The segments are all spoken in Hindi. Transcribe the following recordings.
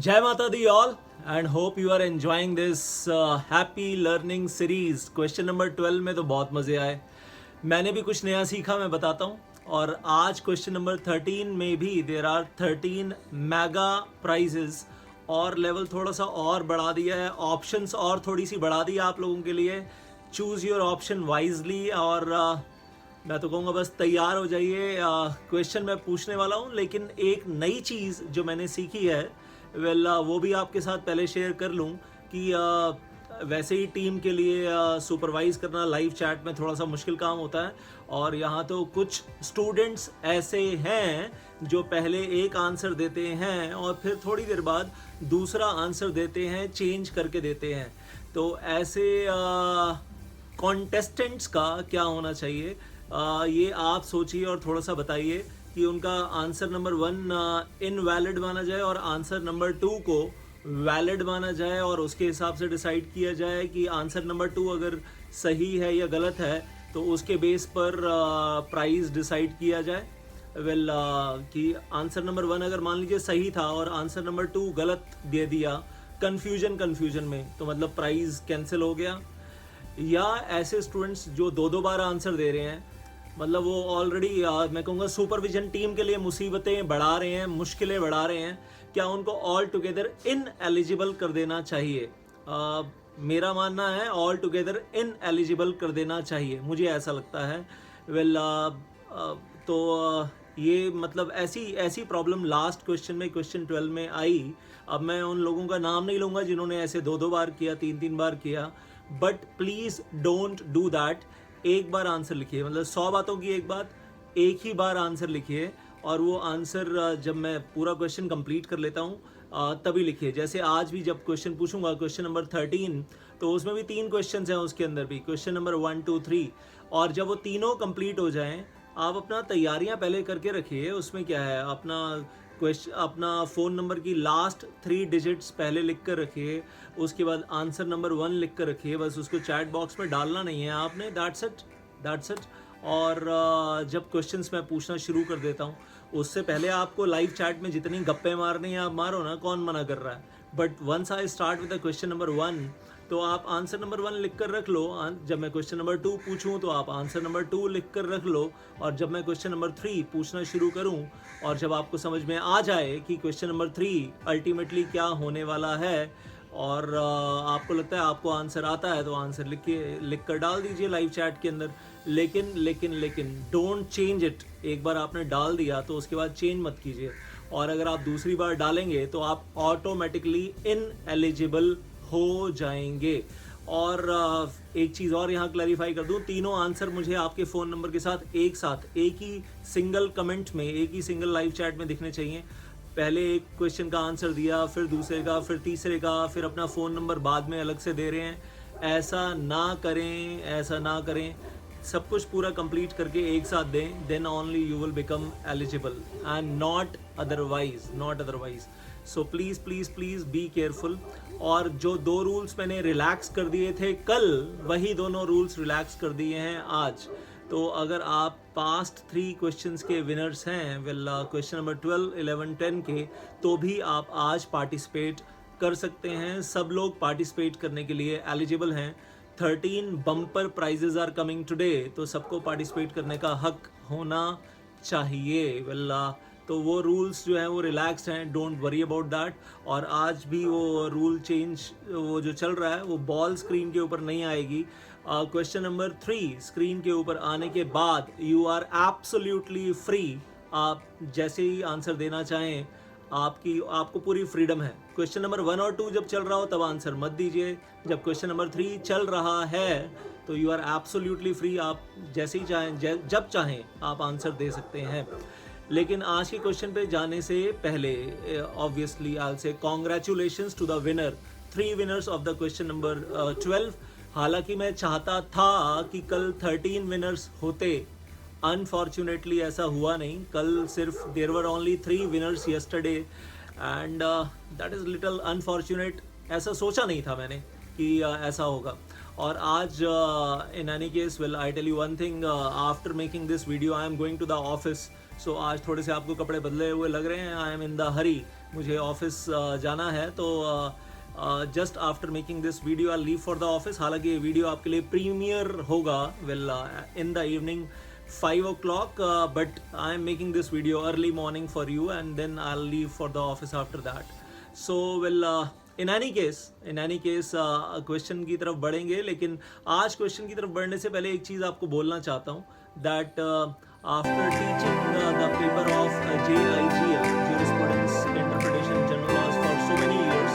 Jai Mata Di all, and hope you are enjoying this happy learning series. Question number 12 में तो बहुत मज़े आए. मैंने भी कुछ नया सीखा, मैं बताता हूँ. और आज क्वेश्चन नंबर 13 में भी देर आर 13 मेगा प्राइजेस और लेवल थोड़ा सा और बढ़ा दिया है, ऑप्शंस और थोड़ी सी बढ़ा दी आप लोगों के लिए. Choose your option wisely. और मैं तो कहूँगा बस तैयार हो जाइए. क्वेश्चन मैं पूछने वाला हूँ, लेकिन एक नई चीज़ जो मैंने सीखी है वो भी आपके साथ पहले शेयर कर लूँ कि वैसे ही टीम के लिए सुपरवाइज़ करना लाइव चैट में थोड़ा सा मुश्किल काम होता है. और यहाँ तो कुछ स्टूडेंट्स ऐसे हैं जो पहले एक आंसर देते हैं और फिर थोड़ी देर बाद दूसरा आंसर देते हैं, चेंज करके देते हैं. तो ऐसे कॉन्टेस्टेंट्स का क्या होना चाहिए, ये आप सोचिए और थोड़ा सा बताइए कि उनका आंसर नंबर 1 इनवैलिड माना जाए और आंसर नंबर 2 को वैलिड माना जाए, और उसके हिसाब से डिसाइड किया जाए कि आंसर नंबर 2 अगर सही है या गलत है तो उसके बेस पर प्राइस डिसाइड किया जाए. कि आंसर नंबर 1 अगर मान लीजिए सही था और आंसर नंबर 2 गलत दे दिया कन्फ्यूजन में, तो मतलब प्राइस कैंसिल हो गया. या ऐसे स्टूडेंट्स जो दो बार आंसर दे रहे हैं, मतलब वो ऑलरेडी मैं कहूँगा सुपरविजन टीम के लिए मुसीबतें बढ़ा रहे हैं, मुश्किलें बढ़ा रहे हैं, क्या उनको ऑल टुगेदर इन एलिजिबल कर देना चाहिए? मेरा मानना है ऑल टुगेदर इन एलिजिबल कर देना चाहिए, मुझे ऐसा लगता है. तो ये मतलब ऐसी प्रॉब्लम लास्ट क्वेश्चन में, क्वेश्चन 12 में आई. अब मैं उन लोगों का नाम नहीं लूँगा जिन्होंने ऐसे दो बार किया, तीन बार किया, but please don't do that. एक बार आंसर लिखिए, मतलब 100 बातों की एक बात, एक ही बार आंसर लिखिए. और वो आंसर जब मैं पूरा क्वेश्चन कंप्लीट कर लेता हूँ तभी लिखिए. जैसे आज भी जब क्वेश्चन पूछूंगा, क्वेश्चन नंबर 13, तो उसमें भी 3 क्वेश्चन हैं, उसके अंदर भी क्वेश्चन नंबर 1, 2, 3. और जब वो तीनों कंप्लीट हो जाएं, आप अपना तैयारियां पहले करके रखिए. उसमें क्या है, अपना फ़ोन नंबर की लास्ट 3 डिजिट्स पहले लिख कर रखिए. उसके बाद आंसर नंबर 1 लिख कर रखिए. बस उसको चैट बॉक्स में डालना नहीं है आपने. That's it. और जब क्वेश्चंस मैं पूछना शुरू कर देता हूँ, उससे पहले आपको लाइव चैट में जितनी गप्पे मारनी है आप मारो ना, कौन मना कर रहा है. But once I start with the question number 1, तो आप आंसर नंबर 1 लिख कर रख लो. जब मैं क्वेश्चन नंबर 2 पूछूं तो आप आंसर नंबर 2 लिख कर रख लो. और जब मैं क्वेश्चन नंबर 3 पूछना शुरू करूं, और जब आपको समझ में आ जाए कि क्वेश्चन नंबर 3 अल्टीमेटली क्या होने वाला है, और आपको लगता है आपको आंसर आता है, तो आंसर लिख कर डाल दीजिए लाइव चैट के अंदर. लेकिन डोंट चेंज इट. एक बार आपने डाल दिया तो उसके बाद चेंज मत कीजिए. और अगर आप दूसरी बार डालेंगे तो आप ऑटोमेटिकली इन एलिजिबल हो जाएंगे. और एक चीज़ और यहाँ क्लैरिफाई कर दूँ, तीनों आंसर मुझे आपके फ़ोन नंबर के साथ एक ही सिंगल कमेंट में, एक ही सिंगल लाइव चैट में दिखने चाहिए. पहले एक क्वेश्चन का आंसर दिया, फिर दूसरे का, फिर तीसरे का, फिर अपना फ़ोन नंबर बाद में अलग से दे रहे हैं. ऐसा ना करें. सब कुछ पूरा कंप्लीट करके एक साथ दें, then only you will become eligible and not otherwise. So please be careful. और जो 2 रूल्स मैंने रिलैक्स कर दिए थे कल, वही दोनों रूल्स रिलैक्स कर दिए हैं आज. तो अगर आप पास्ट 3 क्वेश्चंस के विनर्स हैं, क्वेश्चन नंबर 12, 11, 10 के, तो भी आप आज पार्टिसिपेट कर सकते हैं. सब लोग पार्टिसिपेट करने के लिए एलिजिबल हैं. 13 bumper prizes are coming today, तो सबको पार्टिसिपेट करने का हक होना चाहिए. तो वो रूल्स जो हैं वो रिलैक्स्ड हैं, डोंट वरी अबाउट दैट. और आज भी वो रूल चेंज वो जो चल रहा है, वो बॉल स्क्रीन के ऊपर नहीं आएगी. क्वेश्चन नंबर 3 स्क्रीन के ऊपर आने के बाद यू आर एब्सोल्युटली फ्री. आप जैसे ही आंसर देना चाहें, आपको पूरी फ्रीडम है. क्वेश्चन नंबर 1 और 2 जब चल रहा हो तब आंसर मत दीजिए. जब क्वेश्चन नंबर 3 चल रहा है तो यू आर एब्सोल्युटली फ्री. आप जैसे ही चाहें, जब चाहें आप आंसर दे सकते हैं. लेकिन आज के क्वेश्चन पे जाने से पहले obviously I will say congratulations to the winner, 3 winners of the question number 12. हालांकि मैं चाहता था कि कल 13 विनर्स होते. अनफॉर्चुनेटली ऐसा हुआ नहीं. कल सिर्फ there were only 3 winners yesterday, and that is little unfortunate. ऐसा सोचा नहीं था मैंने कि ऐसा होगा. और आज in any case I tell you one thing, after making this video I am going to the office. So आज थोड़े से आपको कपड़े बदले हुए लग रहे हैं. आई एम इन द हरी मुझे ऑफिस जाना है, तो just after making this video I leave for the office. हालांकि ये वीडियो आपके लिए प्रीमियर होगा well in the evening 5 o'clock, but I am making this video early morning for you, and then I'll leave for the office after that. So well, in any case question की तरफ बढ़ेंगे, लेकिन आज क्वेश्चन की तरफ बढ़ने से पहले एक चीज़ आपको बोलना चाहता हूँ that after teaching the paper of JIGL, Jurisprudence Interpretation General Laws, for so many years,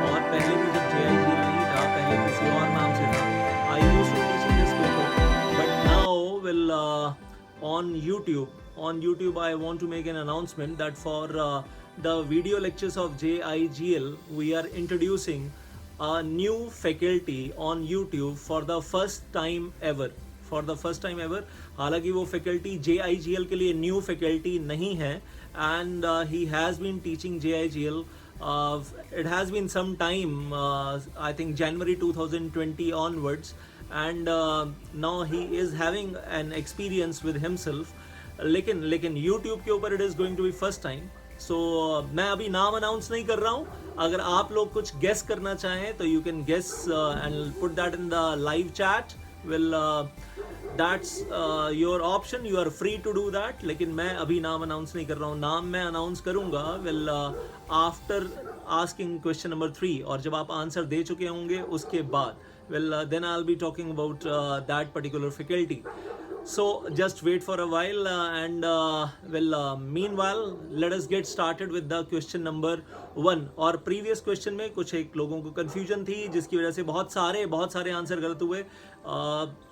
और पहले भी जब JIGL नहीं था, पहले किसी और नाम से था, I used to teaching this paper, but now well on YouTube I want to make an announcement that for the video lectures of JIGL we are introducing a new faculty on YouTube for the first time ever. हालांकि वो फैकल्टी JIGL के लिए न्यू फैकल्टी नहीं है, and he has been teaching JIGL. It has been some time, I think January 2020 onwards, and now he is having an experience with himself. लेकिन YouTube के ऊपर it is going to be first time. So मैं अभी नाम अनाउंस नहीं कर रहा हूँ. अगर आप लोग कुछ गेस करना चाहें तो you can guess and put that in the live chat. Well, that's your option, you are free to do that. लेकिन मैं अभी नाम अनाउंस नहीं कर रहा हूँ. नाम मैं अनाउंस करूँगा well after asking question number 3, और जब आप आंसर दे चुके होंगे उसके बाद well then I'll be talking about that particular faculty. So just wait for a while, and meanwhile let us get started with the question number 1. और previous question में कुछ एक लोगों को confusion थी, जिसकी वजह से बहुत सारे आंसर गलत हुए.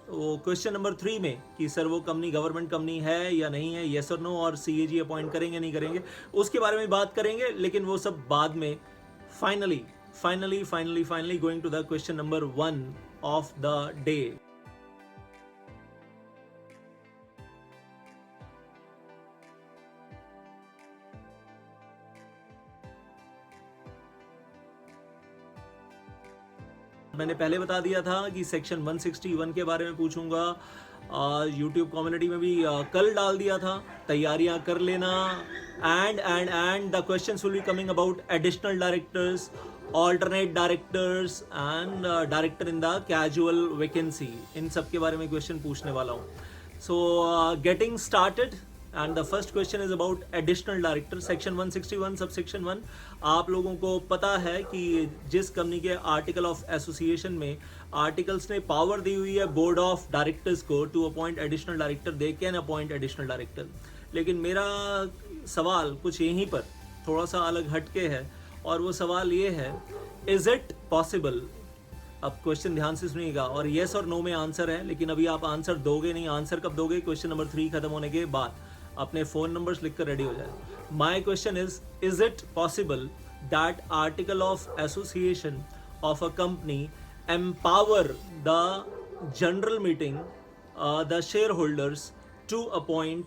वो क्वेश्चन नंबर 3 में कि सर वो कंपनी गवर्नमेंट कंपनी है या नहीं है, येस और नो, और CAG अपॉइंट करेंगे नहीं करेंगे, उसके बारे में बात करेंगे, लेकिन वो सब बाद में. Finally going to the question number 1 of the day. मैंने पहले बता दिया था कि सेक्शन 161 के बारे में पूछूंगा. यूट्यूब कम्युनिटी में भी कल डाल दिया था, तैयारियां कर लेना. And the questions will be coming about additional directors, alternate directors and director in the casual vacancy. इन सब के बारे में क्वेश्चन पूछने वाला हूँ. So getting started, and the first question is about additional director. section 161 subsection 1. आप लोगों को पता है कि जिस कंपनी के आर्टिकल ऑफ एसोसिएशन में आर्टिकल्स ने पावर दी हुई है बोर्ड ऑफ डायरेक्टर्स को to appoint additional director, they can appoint additional director. लेकिन मेरा सवाल कुछ यहीं पर थोड़ा सा अलग हटके है, और वो सवाल ये है, इज इट पॉसिबल. अब क्वेश्चन ध्यान से सुनिएगा, और येस और नो में आंसर है, लेकिन अभी आप आंसर दोगे नहीं. आंसर कब दोगे? क्वेश्चन नंबर 3 खत्म होने के बाद. अपने फोन नंबर्स लिखकर रेडी हो जाए. My question is it possible that article of association of a company empower the general meeting the share holders to appoint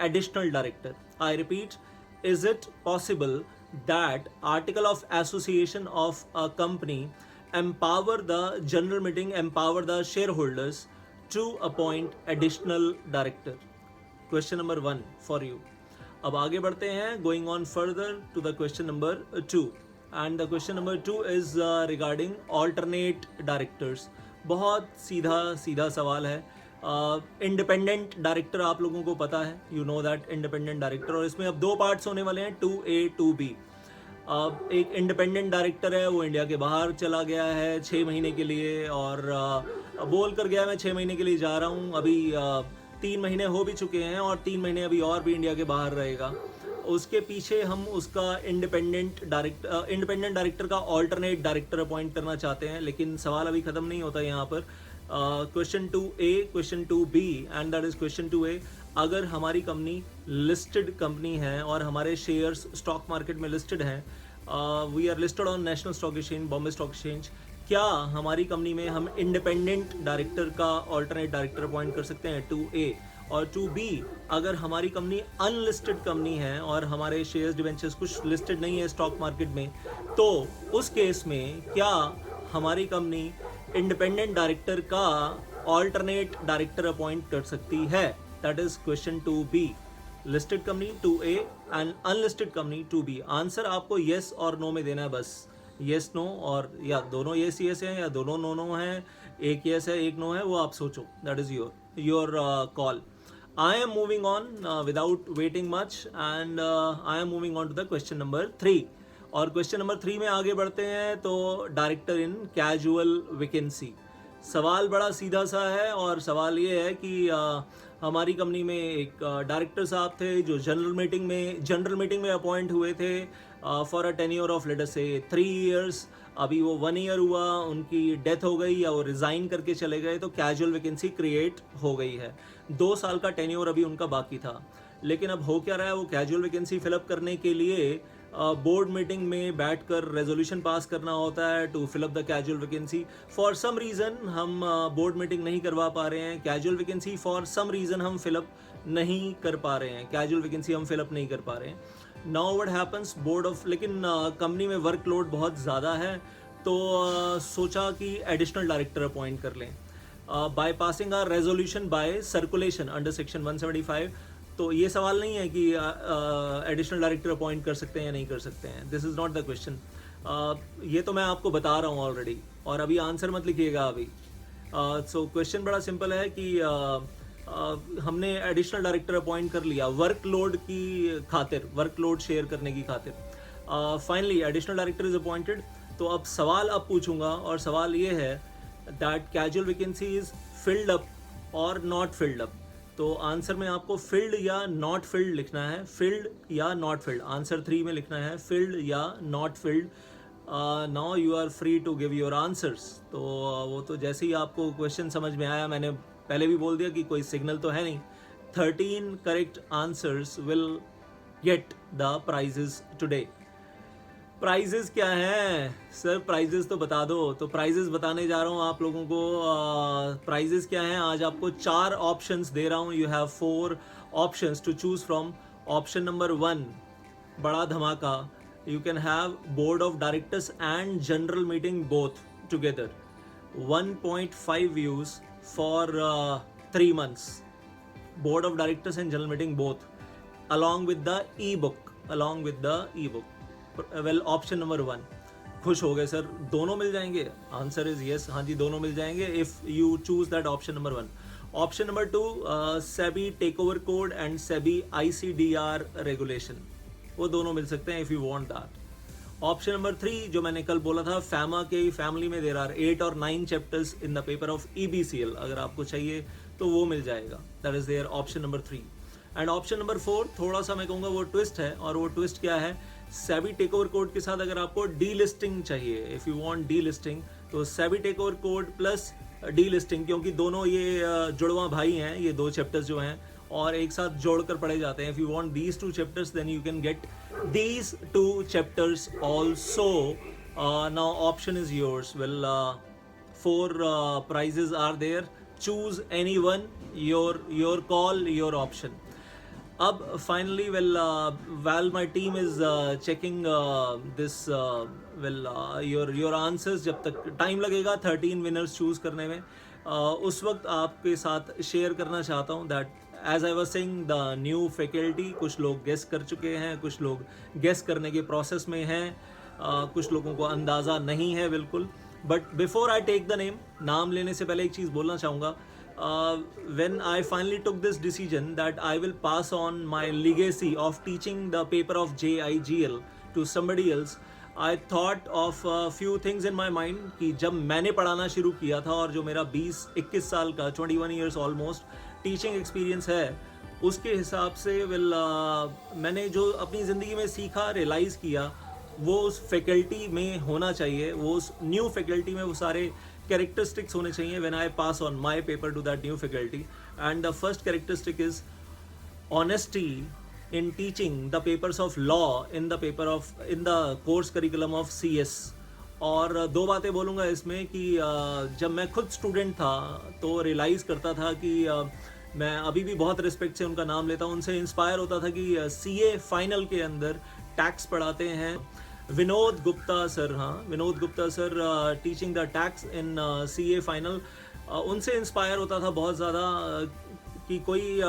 additional director. I repeat, is it possible that article of association of a company empower the general meeting, empower the shareholders to appoint additional director? Question number 1 for you. अब आगे बढ़ते हैं, going on further to the question number 2, and the question number 2 is regarding alternate directors. बहुत सीधा सवाल है. इंडिपेंडेंट डायरेक्टर आप लोगों को पता है, you know that independent director, और इसमें अब 2 पार्ट्स होने वाले हैं, 2A 2B. एक इंडिपेंडेंट डायरेक्टर है, वो इंडिया के बाहर चला गया है 6 महीने के लिए, और बोल कर गया मैं 6 महीने के लिए जा रहा हूँ. अभी 3 महीने हो भी चुके हैं, और 3 महीने अभी और भी इंडिया के बाहर रहेगा. उसके पीछे हम उसका इंडिपेंडेंट डायरेक्टर का ऑल्टरनेट डायरेक्टर अपॉइंट करना चाहते हैं. लेकिन सवाल अभी ख़त्म नहीं होता यहाँ पर. Question 2A, question 2B, and that is question 2A. अगर हमारी कंपनी लिस्टेड कंपनी है और हमारे शेयर्स स्टॉक मार्केट में लिस्टेड हैं, we are listed on national stock exchange, Bombay stock exchange, क्या हमारी कंपनी में हम इंडिपेंडेंट डायरेक्टर का ऑल्टरनेट डायरेक्टर अपॉइंट कर सकते हैं? 2A. और 2B, अगर हमारी कंपनी अनलिस्टेड कंपनी है और हमारे शेयर्स डिवेंचर्स कुछ लिस्टेड नहीं है स्टॉक मार्केट में, तो उस केस में क्या हमारी कंपनी इंडिपेंडेंट डायरेक्टर का ऑल्टरनेट डायरेक्टर अपॉइंट कर सकती है? That is question 2B. Listed company to A and unlisted company to B. Answer आपको येस और नो में देना है बस, येस नो, और या दोनों येस येस हैं या दोनों नो नो हैं, एक येस है एक नो है, वो आप सोचो, that is your call. I am moving on without waiting much and I am moving on to the question number 3। और क्वेश्चन नंबर 3 में आगे बढ़ते हैं। तो डायरेक्टर इन कैजुअल वैकेंसी, सवाल बड़ा सीधा सा है और सवाल ये है कि हमारी कंपनी में एक डायरेक्टर साहब थे जो जनरल मीटिंग में अपॉइंट हुए थे for a tenure of let us से 3 इयर्स। अभी वो 1 ईयर हुआ, उनकी डेथ हो गई या वो रिज़ाइन करके चले गए, तो कैजुअल वैकेंसी क्रिएट हो गई है। 2 साल का टेन्योर अभी उनका बाकी था, लेकिन अब हो क्या रहा है, वो कैजुअल वैकेंसी फिलअप करने के लिए बोर्ड मीटिंग में बैठकर रेजोल्यूशन पास करना होता है to fill up the casual vacancy. For some reason हम बोर्ड मीटिंग नहीं करवा पा रहे हैं, casual vacancy for some reason हम फिलअप नहीं कर पा रहे हैं, कैजुअल वैकेंसी हम फिलअप नहीं कर पा रहे हैं। Now what happens, board of, लेकिन कंपनी में वर्कलोड बहुत ज़्यादा है, तो सोचा कि एडिशनल डायरेक्टर अपॉइंट कर लें by passing a resolution by circulation under section 175। तो ये सवाल नहीं है कि एडिशनल डायरेक्टर अपॉइंट कर सकते हैं या नहीं कर सकते हैं, this is not the question. ये तो मैं आपको बता रहा हूँ ऑलरेडी, और अभी आंसर मत लिखिएगा अभी। सो क्वेश्चन बड़ा सिंपल है कि हमने एडिशनल डायरेक्टर अपॉइंट कर लिया वर्कलोड की खातिर, वर्कलोड शेयर करने की खातिर। Finally additional director is appointed. तो अब सवाल अब पूछूंगा, और सवाल ये है that casual vacancy is filled up और नॉट फिल्ड अप। तो आंसर में आपको फिल्ड या नॉट फिल्ड लिखना है, filled or not field, answer 3 में लिखना है filled or not filled. Now you are free to give your answers. तो वो तो जैसे ही आपको क्वेश्चन समझ में आया, मैंने पहले भी बोल दिया कि कोई सिग्नल तो है नहीं, 13 correct answers will get the prizes today. Prizes क्या हैं सर, प्राइजेस तो बता दो। तो प्राइजेस बताने जा रहा हूँ आप लोगों को। प्राइजेस क्या हैं, आज आपको 4 ऑप्शंस दे रहा हूँ। You have 4 options to choose from. Option number 1, बड़ा धमाका, you can have board of directors and general meeting both together, 1.5 views for 3 months, board of directors and general meeting both, along with the ebook। well, option number 1, खुश हो गए सर, दोनों मिल जाएंगे? आंसर इज यस, हाँ जी दोनों मिल जाएंगे if you choose that option number 1। Option number 2, SEBI take over code and SEBI ICDR regulation, वो दोनों मिल सकते हैं if you want that. Option number 3 जो मैंने कल बोला था, फैमा के फैमिली में देर आर 8 और 9 chapters in the paper of EBCL, अगर आपको चाहिए तो वो मिल जाएगा, that is there option number 3। And option number 4 थोड़ा सा मैं कहूँगा वो ट्विस्ट है, और वो ट्विस्ट क्या है, सेबी टेक ओवर कोड के साथ अगर आपको डी लिस्टिंग चाहिए, if you want delisting, तो SEBI take over code plus delisting, क्योंकि दोनों ये जुड़वा भाई हैं, ये 2 चैप्टर्स जो हैं और एक साथ जोड़कर पढ़े जाते हैं। If you want these 2 chapters then you can get these 2 chapters also। now option is yours। well, 4 prizes are there, choose any one, your call, your option। अब finally, while my team is checking this, your answers, जब तक टाइम लगेगा 13 winners choose करने में, उस वक्त आपके साथ शेयर करना चाहता हूँ that as I was saying the new faculty, कुछ लोग गेस कर चुके हैं, कुछ लोग गेस करने के प्रोसेस में हैं, कुछ लोगों को अंदाज़ा नहीं है बिल्कुल। But before I take the name, नाम लेने से पहले एक चीज़ बोलना चाहूँगा। when I finally took this decision that I will pass on my legacy of teaching the paper of JIGL to somebody else, I thought of a few things in my mind कि जब मैंने पढ़ाना शुरू किया था और जो मेरा 20-21 साल का 21 years ऑलमोस्ट टीचिंग एक्सपीरियंस है, उसके हिसाब से मैंने जो अपनी ज़िंदगी में सीखा, रियलाइज़ किया, वो उस फैकल्टी में होना चाहिए, वो उस न्यू फैकल्टी में वो सारे characteristics होने चाहिए when I pass on my paper to that new faculty। and the first characteristic is honesty in teaching the papers of law in the course curriculum of CS। और 2 बातें बोलूँगा इसमें कि जब मैं खुद स्टूडेंट था तो रियलाइज़ करता था कि मैं अभी भी बहुत रिस्पेक्ट से उनका नाम लेता हूँ, उनसे इंस्पायर होता था कि CA फाइनल के अंदर टैक्स पढ़ाते हैं विनोद गुप्ता सर, हाँ Vinod Gupta sir, teaching the tax in CA final, उनसे इंस्पायर होता था बहुत ज़्यादा कि कोई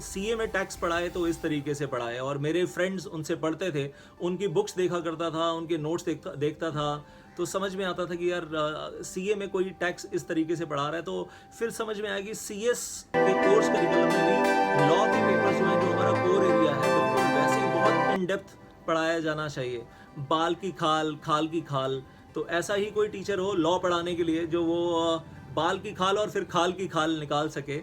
सीए में टैक्स पढ़ाए तो इस तरीके से पढ़ाए, और मेरे फ्रेंड्स उनसे पढ़ते थे, उनकी बुक्स देखा करता था, उनके नोट्स देखता था, तो समझ में आता था कि यार सीए में कोई टैक्स इस तरीके से पढ़ा रहा है। तो फिर समझ में आया कि सीएस के कोर्स करिकुलम में भी लॉ के पेपर्स जो हैं, जो हमारा कोर एरिया है, बिल्कुल वैसे ही बहुत इन डेप्थ पढ़ाया जाना चाहिए। बाल की खाल, खाल की खाल, तो ऐसा ही कोई टीचर हो लॉ पढ़ाने के लिए जो वो बाल की खाल और फिर खाल की खाल निकाल सके,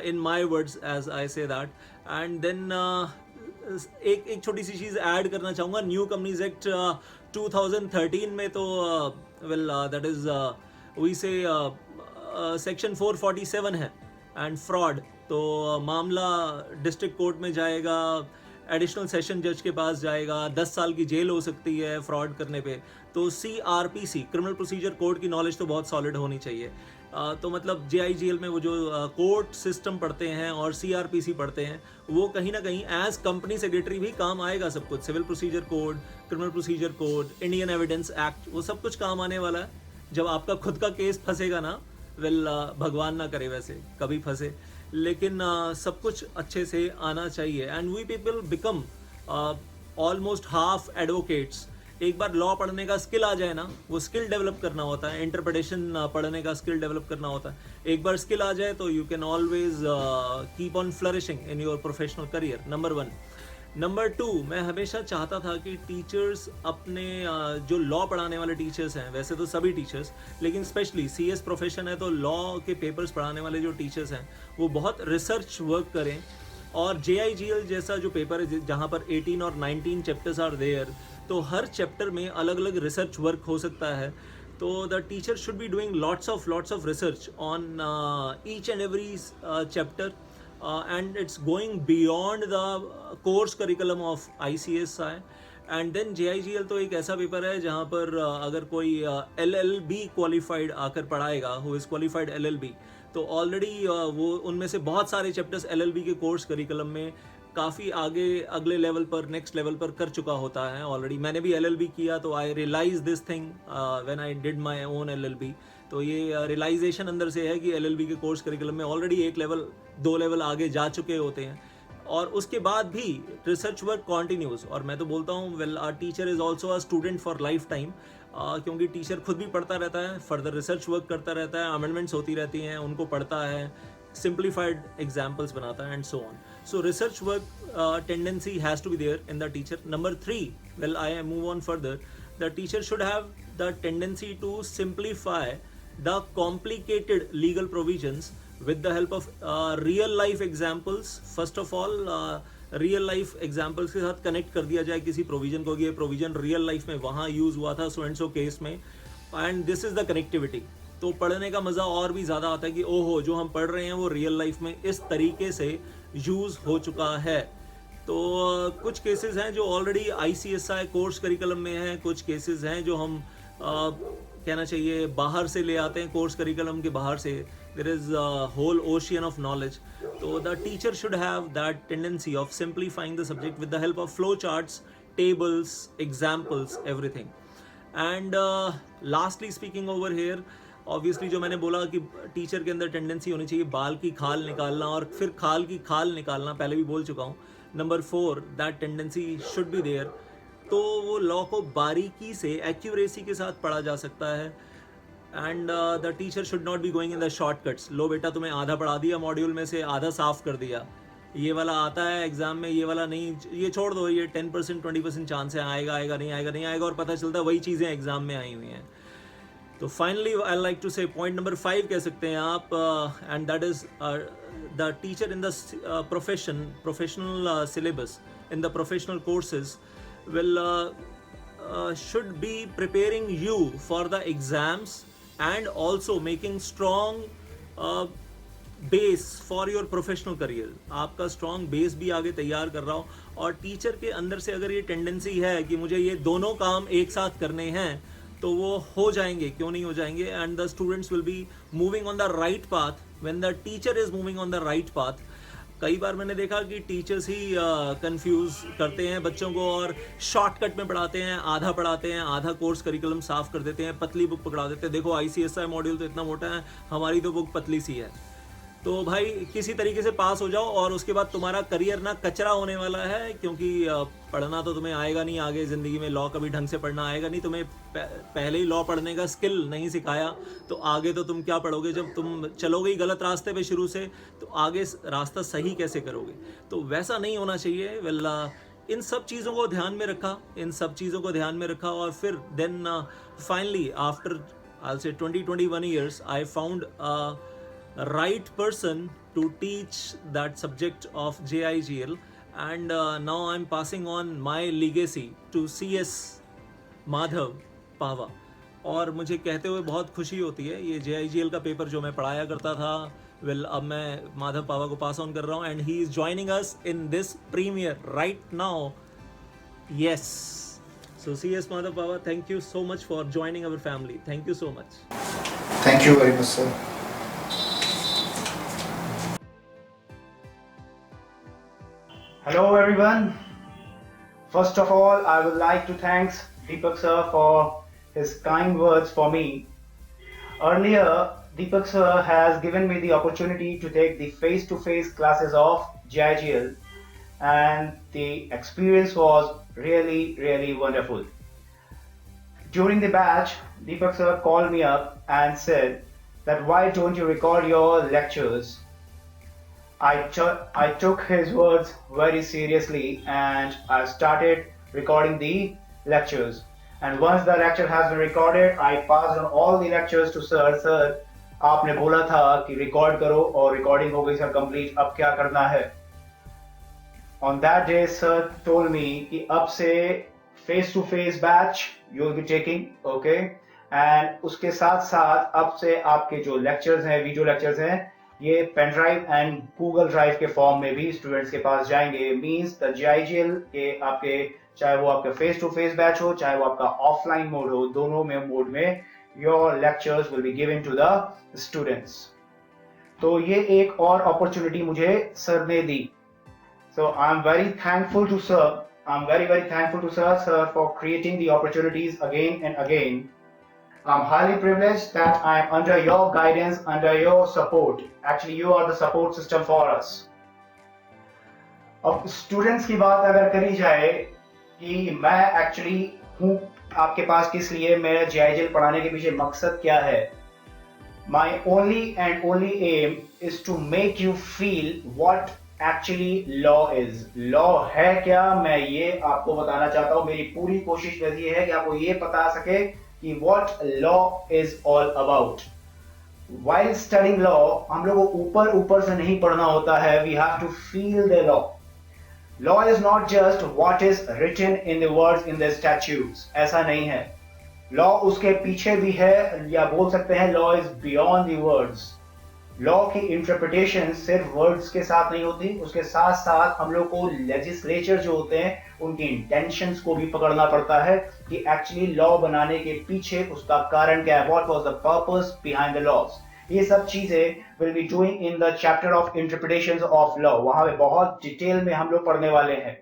इन my words as I say that. And then एक छोटी सी चीज़ ऐड करना चाहूँगा, न्यू कंपनीज एक्ट 2013 में तो वेल दैट इज़ वी से सेक्शन 447 है, एंड फ्रॉड, तो मामला डिस्ट्रिक्ट कोर्ट में जाएगा, एडिशनल सेशन जज के पास जाएगा, 10 साल की जेल हो सकती है फ्रॉड करने पे। तो CRPC, क्रिमिनल प्रोसीजर कोड की नॉलेज तो बहुत सॉलिड होनी चाहिए। तो मतलब JIGL में वो जो कोर्ट सिस्टम पढ़ते हैं और CRPC पढ़ते हैं, वो कहीं ना कहीं एज कंपनी सेक्रेटरी भी काम आएगा सब कुछ। Civil procedure code, criminal procedure code, Indian evidence act, वो सब कुछ काम आने वाला है जब आपका खुद का केस फंसेगा ना। वेल भगवान ना करे वैसे कभी फंसे, लेकिन सब कुछ अच्छे से आना चाहिए। And we people become almost half advocates. एक बार लॉ पढ़ने का स्किल आ जाए ना, वो स्किल डेवलप करना होता है, इंटरप्रिटेशन पढ़ने का स्किल डेवलप करना होता है। एक बार स्किल आ जाए तो you can always keep on flourishing in your professional career. Number 1। Number 2, मैं हमेशा चाहता था कि टीचर्स अपने जो लॉ पढ़ाने वाले टीचर्स हैं, वैसे तो सभी टीचर्स, लेकिन स्पेशली CS प्रोफेशन है तो लॉ के पेपर्स पढ़ाने वाले जो टीचर्स हैं वो बहुत रिसर्च वर्क करें। और JIGL जैसा जो पेपर है जहाँ पर 18 और 19 चैप्टर्स आर देयर, तो हर चैप्टर में अलग अलग रिसर्च वर्क हो सकता है। तो the teacher should be doing lots of research on each and every chapter, and it's going beyond the course curriculum of ICSI. And then JIGL तो एक ऐसा पेपर है जहाँ पर अगर कोई LLB क्वालिफाइड आकर पढ़ाएगा, हु इज़ क्वालिफाइड LLB, तो ऑलरेडी वो उनमें से बहुत सारे चैप्टर्स LLB के कोर्स करिकुलम में काफ़ी आगे अगले लेवल पर, नेक्स्ट लेवल पर कर चुका होता है ऑलरेडी। मैंने भी LLB किया तो I realise this thing when I did my own LLB। तो ये रियलाइजेशन अंदर से है कि LLB के कोर्स करिकुलम में ऑलरेडी एक लेवल, 2 लेवल आगे जा चुके होते हैं, और उसके बाद भी रिसर्च वर्क कॉन्टिन्यूज। और मैं तो बोलता हूँ well our teacher is also a student for life time, क्योंकि टीचर खुद भी पढ़ता रहता है, फर्दर रिसर्च वर्क करता रहता है, अमेंडमेंट्स होती रहती हैं, उनको पढ़ता है, सिंप्लीफाइड एग्जाम्पल्स बनाता है, and so on. So research work tendency has to be there in the teacher. Number 3, well I move on further. The teacher should have the tendency to simplify the complicated legal provisions with the help of real life examples. First of all, real life examples के साथ connect कर दिया जाए किसी provision को, ये provision real life में वहाँ use हुआ था so and so case में, and this is the connectivity. तो पढ़ने का मज़ा और भी ज़्यादा आता है कि ओहो जो हम पढ़ रहे हैं वो रियल लाइफ में इस तरीके से यूज़ हो चुका है। तो कुछ केसेस हैं जो ऑलरेडी ICSI कोर्स करिकुलम में हैं, कुछ केसेस हैं जो हम कहना चाहिए बाहर से ले आते हैं, कोर्स करिकुलम के बाहर से। There is whole ocean of knowledge. तो the teacher should have that tendency of simplifying the subject with the help of flow charts, tables, examples, everything. And lastly speaking over here, obviously जो मैंने बोला कि टीचर के अंदर टेंडेंसी होनी चाहिए बाल की खाल निकालना और फिर खाल की खाल निकालना, पहले भी बोल चुका हूँ। Number 4, that tendency should be there. तो वो लॉ को बारीकी से, एक्यूरेसी के साथ पढ़ा जा सकता है। And the teacher should not be going in the shortcuts. लो बेटा तुम्हें आधा पढ़ा दिया मॉड्यूल में से, आधा साफ कर दिया, ये वाला आता है एग्जाम में, ये वाला नहीं, ये छोड़ दो, ये 10% 20% चांस है, आएगा आएगा नहीं आएगा नहीं आएगा, और पता चलता है वही चीज़ें एग्जाम में आई हुई हैं। तो फाइनली आई लाइक टू से पॉइंट नंबर 5 कह सकते हैं आप, and that is the teacher in the professional syllabus, in the professional courses will should be preparing you for the exams and also making strong base for your professional career. आपका strong base भी आगे तैयार कर रहा हो, और टीचर के अंदर से अगर ये टेंडेंसी है कि मुझे ये दोनों काम एक साथ करने हैं तो वो हो जाएंगे, क्यों नहीं हो जाएंगे। And the students will be moving on the right path when the teacher is moving on the right path. कई बार मैंने देखा कि टीचर्स ही कंफ्यूज करते हैं बच्चों को और शॉर्टकट में पढ़ाते हैं, आधा पढ़ाते हैं, आधा कोर्स करिकुलम साफ कर देते हैं, पतली बुक पकड़ा देते हैं। देखो ICSI मॉड्यूल तो इतना मोटा है, हमारी तो बुक पतली सी है। तो भाई किसी तरीके से पास हो जाओ, और उसके बाद तुम्हारा करियर ना कचरा होने वाला है, क्योंकि पढ़ना तो तुम्हें आएगा नहीं आगे ज़िंदगी में, लॉ कभी ढंग से पढ़ना आएगा नहीं तुम्हें, पहले ही लॉ पढ़ने का स्किल नहीं सिखाया तो आगे तो तुम क्या पढ़ोगे? जब तुम चलोगे ही गलत रास्ते पे शुरू से, तो आगे रास्ता सही कैसे करोगे? तो वैसा नहीं होना चाहिए। वेल, इन सब चीज़ों को ध्यान में रखा, इन सब चीज़ों को ध्यान में रखा, और फिर then finally after I'll say 20-21 years, I found a right person to teach that subject of JIGL, and now I'm passing on my legacy to CS Madhav Pawa. और मुझे कहते हुए बहुत खुशी होती है, ये JIGL का पेपर जो मैं पढ़ाया करता था, वेल अब मैं माधव पावा को पास ऑन कर रहा हूँ, and he is joining us in this premiere right now. Yes, so CS Madhav Pava, thank you so much for joining our family. Thank you so much. Thank you very much, sir. Hello everyone. First of all, I would like to thank Deepak sir for his kind words for me. Earlier, Deepak sir has given me the opportunity to take the face-to-face classes of JIGL, and the experience was really wonderful. During the batch, Deepak sir called me up and said that why don't you record your lectures? I took his words very seriously and I started recording the lectures. And once the lecture has been recorded, I passed on all the lectures to sir. Sir, आपने बोला था कि रिकॉर्ड करो और रिकॉर्डिंग हो गई सर कंप्लीट, अब क्या करना है? On that day, sir told me कि अब से face-to-face batch you will be taking, okay? And उसके साथ साथ अब से आपके जो lectures हैं, वीडियो lectures हैं, ये pen drive and Google drive के फॉर्म में भी स्टूडेंट्स के पास जाएंगे। मींस द JIGL के आपके, चाहे वो आपका face-to-face बैच हो, चाहे वो आपका ऑफलाइन मोड हो, दोनों में मोड में your lectures will be given to the students. तो ये एक और अपॉर्चुनिटी मुझे सर ने दी। So I'm very thankful to sir. I'm very thankful to sir for creating the opportunities again and again. I'm highly privileged that I'm under your guidance, under your support. Actually, you are the support system for us. अब स्टूडेंट्स की बात अगर करी जाए कि मैं एक्चुअली हूँ आपके पास किस लिए, मेरा JIGL पढ़ाने के पीछे मकसद क्या है? My only and only aim is to make you feel what actually law is. Law है क्या, मैं ये आपको बताना चाहता हूँ। मेरी पूरी कोशिश ये है कि आपको ये पता सके कि what law is all about. While studying law, हम लोगों को ऊपर से नहीं पढ़ना होता है. We have to feel the law. Law is not just what is written in the words in the statutes. ऐसा नहीं है. Law उसके पीछे भी है, या बोल सकते हैं law is beyond the words. Law की इंटरप्रिटेशन सिर्फ वर्ड्स के साथ नहीं होती, उसके साथ साथ हम लोग को लेजिस्लेचर जो होते हैं उनकी इंटेंशंस को भी पकड़ना पड़ता है कि एक्चुअली लॉ बनाने के पीछे उसका कारण क्या है, what was the purpose behind the laws. ये सब चीजें will be doing in the chapter of interpretations of law. वहां पे बहुत डिटेल में हम लोग पढ़ने वाले हैं।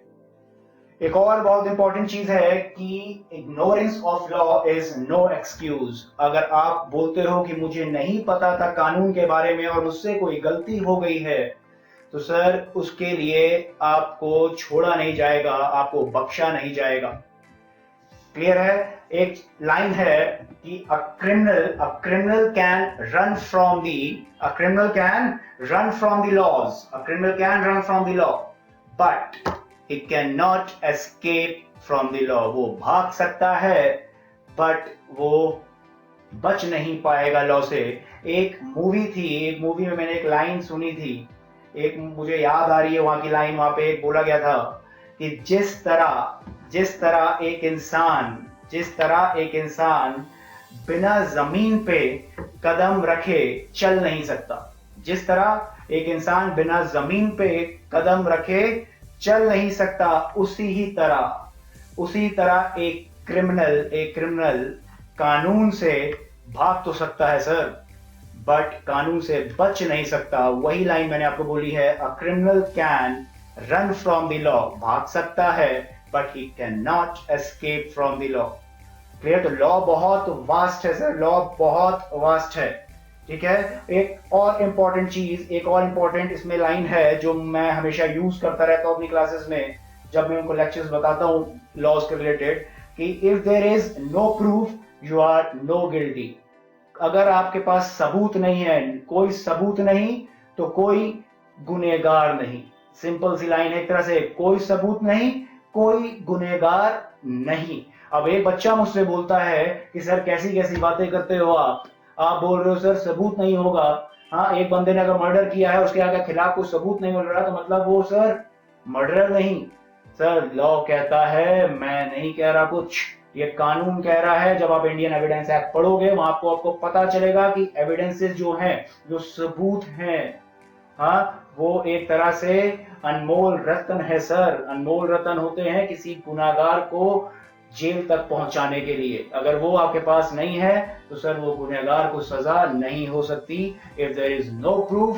एक और बहुत इंपॉर्टेंट चीज है कि ignorance of law is no excuse. अगर आप बोलते हो कि मुझे नहीं पता था कानून के बारे में और मुझसे कोई गलती हो गई है, तो सर उसके लिए आपको छोड़ा नहीं जाएगा, आपको बख्शा नहीं जाएगा। क्लियर है? एक लाइन है कि a criminal can run from the law, but he cannot escape from the law. वो भाग सकता है बट वो बच नहीं पाएगा लॉ से। एक मूवी में मैंने एक लाइन सुनी थी, एक मुझे याद आ रही है वहां की लाइन। वहां पे एक बोला गया था कि जिस तरह एक इंसान बिना जमीन पे कदम रखे चल नहीं सकता, जिस तरह एक इंसान बिना जमीन पे कदम रखे चल नहीं सकता, उसी तरह एक क्रिमिनल कानून से भाग तो सकता है सर, बट कानून से बच नहीं सकता। वही लाइन मैंने आपको बोली है, a criminal can run from the law, भाग सकता है but he can not escape from the law. Clear? तो लॉ बहुत वास्ट है सर, लॉ बहुत वास्ट है। ठीक है। एक और इम्पोर्टेंट इसमें लाइन है जो मैं हमेशा यूज करता रहता हूँ अपनी क्लासेस में जब मैं उनको लेक्चर्स बताता हूँ लॉज के रिलेटेड, कि if there is no proof you are no guilty. अगर आपके पास सबूत नहीं है, कोई सबूत नहीं तो कोई गुनहगार नहीं। सिंपल सी लाइन है एक तरह से, कोई सबूत नहीं कोई गुनहगार नहीं। अब एक बच्चा मुझसे बोलता है कि सर कैसी कैसी बातें करते हो आप बोल रहे हो सर सबूत नहीं होगा। हाँ, एक बंदे ने अगर मर्डर किया है उसके आगे खिलाफ कोई सबूत नहीं मिल रहा तो मतलब वो सर मर्डर नहीं। सर लॉ कहता है, मैं नहीं कह रहा कुछ, ये कानून कह रहा है। जब आप इंडियन एविडेंस एक्ट पढ़ोगे वहां आपको पता चलेगा कि एविडेंसेस जो हैं, जो सबूत हैं, हाँ, वो एक तरह से अनमोल रत्न है सर। अनमोल रत्न होते हैं किसी गुनाहगार को जेल तक पहुंचाने के लिए। अगर वो आपके पास नहीं है तो सर वो गुनहगार को सजा नहीं हो सकती। If there is no proof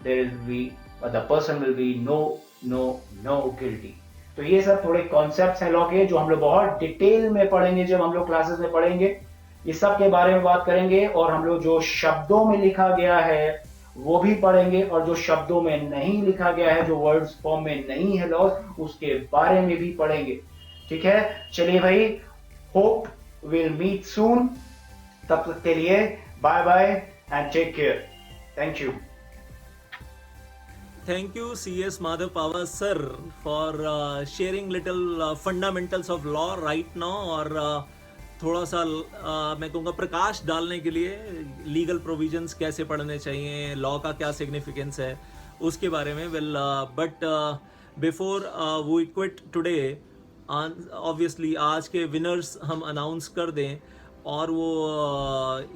there will be the person will be no guilty. तो ये सब थोड़े कॉन्सेप्ट्स हैं लॉ के जो हम लोग बहुत डिटेल में पढ़ेंगे जब हम लोग क्लासेस में पढ़ेंगे। इस सब के बारे में बात करेंगे और हम लोग जो शब्दों में लिखा गया है वो भी पढ़ेंगे और जो शब्दों में नहीं लिखा गया है, जो वर्ड्स फॉर्म में नहीं है लॉज, उसके बारे में भी पढ़ेंगे। ठीक है, चलिए भाई, होप विल मीट सून। तब तक के लिए bye bye and take care. Thank you. Thank you, C.S. Madhav Pava sir, for sharing little fundamentals of law right now और थोड़ा सा मैं कहूँगा प्रकाश डालने के लिए लीगल प्रोविजंस कैसे पढ़ने चाहिए, लॉ का क्या सिग्निफिकेंस है उसके बारे में। Well but before we quit today, obviously आज के विनर्स हम अनाउंस कर दें। और वो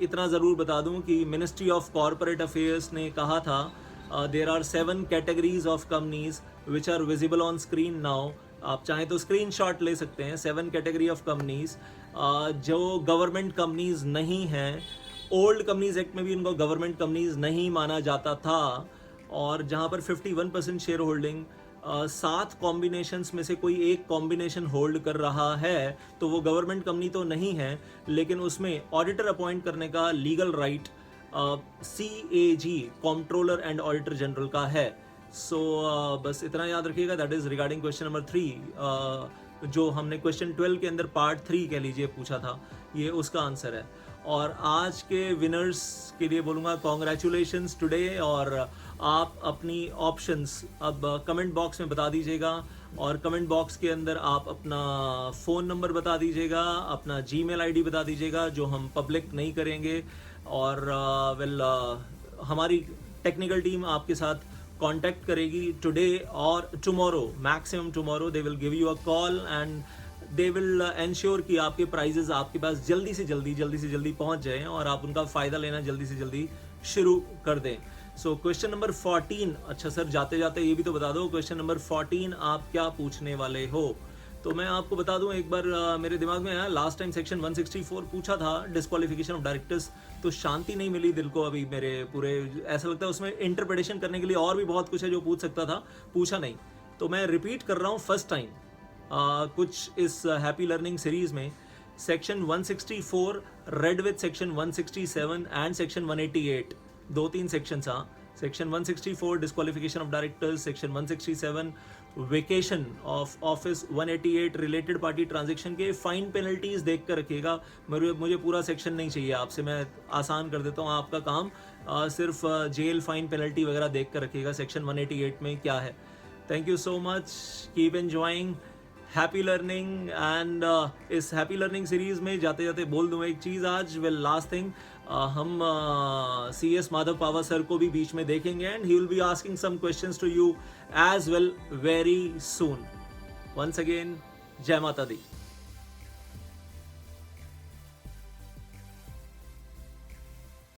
इतना ज़रूर बता दूं कि मिनिस्ट्री ऑफ कॉरपोरेट अफेयर्स ने कहा था there are 7 categories of companies which are visible on screen now. आप चाहें तो स्क्रीनशॉट ले सकते हैं। 7 कैटेगरी ऑफ कंपनीज जो गवर्नमेंट कंपनीज नहीं हैं। ओल्ड कंपनीज एक्ट में भी इनको गवर्नमेंट कंपनीज नहीं माना जाता था और जहां पर 51% शेयर होल्डिंग 7 कॉम्बिनेशंस में से कोई एक कॉम्बिनेशन होल्ड कर रहा है तो वो गवर्नमेंट कंपनी तो नहीं है, लेकिन उसमें ऑडिटर अपॉइंट करने का legal right CAG comptroller and auditor general का है। सो बस इतना याद रखिएगा। That is regarding question number 3 जो हमने क्वेश्चन 12 के अंदर पार्ट 3 कह लीजिए पूछा था, ये उसका आंसर है। और आज के विनर्स के लिए बोलूँगा कॉन्ग्रेचुलेशंस टुडे। और आप अपनी ऑप्शंस अब कमेंट बॉक्स में बता दीजिएगा और कमेंट बॉक्स के अंदर आप अपना फ़ोन नंबर बता दीजिएगा, अपना जीमेल आईडी बता दीजिएगा जो हम पब्लिक नहीं करेंगे। और हमारी टेक्निकल टीम आपके साथ कांटेक्ट करेगी टुडे और tomorrow, maximum tomorrow they will give you a call and they will ensure कि आपके प्राइजेस आपके पास जल्दी से जल्दी पहुंच जाएं और आप उनका फ़ायदा लेना जल्दी से जल्दी शुरू कर दें। सो क्वेश्चन नंबर 14, अच्छा सर जाते जाते ये भी तो बता दो क्वेश्चन नंबर 14 आप क्या पूछने वाले हो। तो मैं आपको बता दूं, एक बार मेरे दिमाग में आया, लास्ट टाइम सेक्शन 164 पूछा था डिस्क्वालिफिकेशन ऑफ डायरेक्टर्स, तो शांति नहीं मिली दिल को अभी मेरे पूरे। ऐसा लगता है उसमें इंटरप्रिटेशन करने के लिए और भी बहुत कुछ है जो पूछ सकता था, पूछा नहीं। तो मैं रिपीट कर रहा हूँ फर्स्ट टाइम कुछ इस हैप्पी लर्निंग सीरीज में section 164 read with section 167 and section 188, 2-3 sections. हाँ, section 164 disqualification of directors, section 167 vacation of office, 188 related party transaction के फाइन पेनल्टीज देख कर रखिएगा। मुझे पूरा सेक्शन नहीं चाहिए आपसे, मैं आसान कर देता हूँ आपका काम। सिर्फ जेल फाइन पेनल्टी वगैरह देख कर रखिएगा सेक्शन 188 में क्या है। Thank you so much, keep enjoying happy learning. And इस हैप्पी लर्निंग सीरीज में जाते जाते बोल दूँ एक चीज़ आज। वेल लास्ट थिंग, हम CS माधव पावा सर को भी बीच में देखेंगे and he will be asking some questions to you as well very soon. Once again, जय माता दी।